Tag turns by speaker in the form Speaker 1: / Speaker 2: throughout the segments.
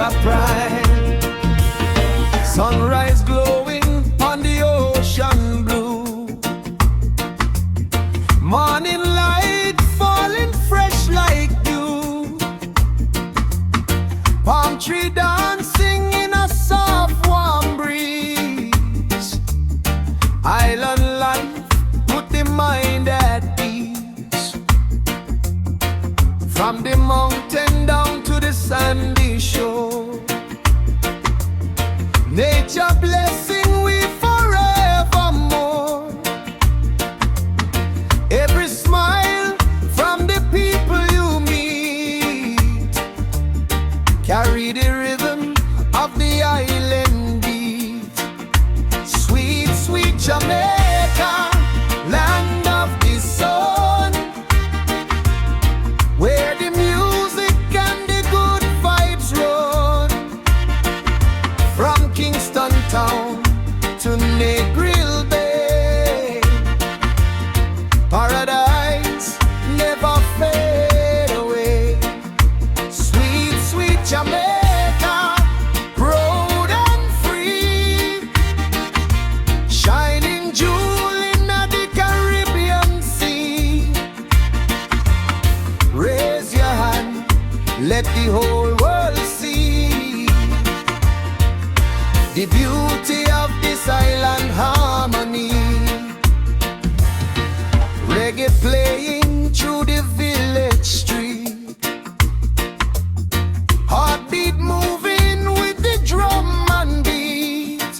Speaker 1: Jamaica pride. Sunrise glowing on the ocean blue. Morning light falling fresh like dew. Palm tree dancing in a soft warm breeze. Island life put the mind at ease. From the mountain down to the sandy shore, nature blessing we forevermore. Every smile from the people you meet carry the rhythm of the island beat. Sweet, sweet Jamaica, land of the sun, where the music and the good vibes run. From Kingston town to Negril Bay, paradise never fade away. Sweet, sweet Jamaica, proud and free, shining jewel in the Caribbean Sea. Raise your hand, let the whole world see the beauty of this island harmony. Reggae playing through the village street, heartbeat moving with the drum and beat.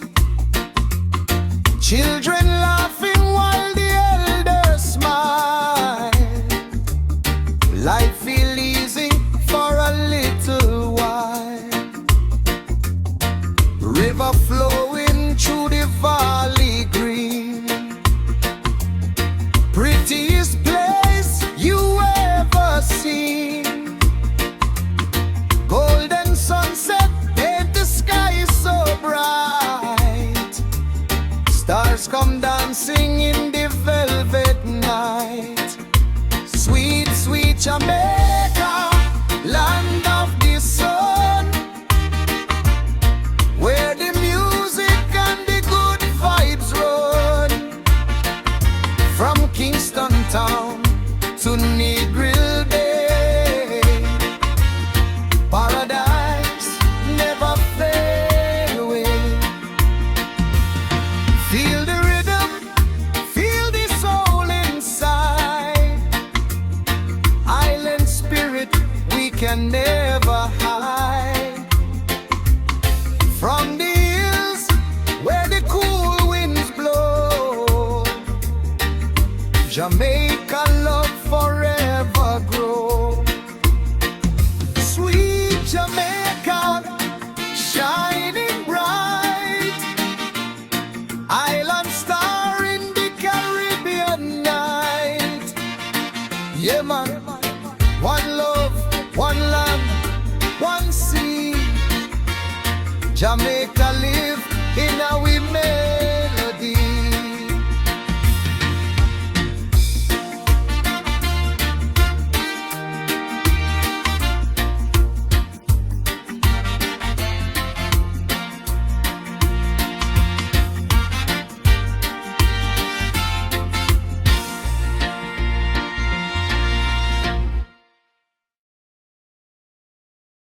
Speaker 1: Children laughing while the elders smile. Life feel easy for a little while. River flowing through the valley green, prettiest place you ever seen. Golden sunset paint the sky so bright. Stars come dancing in the velvet night. Sweet, sweet Jamaica, land of the sun, where the music and the good vibes run. From Kingston town to Negril Bay, paradise never fade away. Feel the rhythm, feel the soul inside. Island spirit we can never hide. From the hills where the cool winds blow, Jamaica love forever grow. Sweet Jamaica, shining bright, island star in the Caribbean night. Yeah man, one love, one land, one sea. Jamaica live in our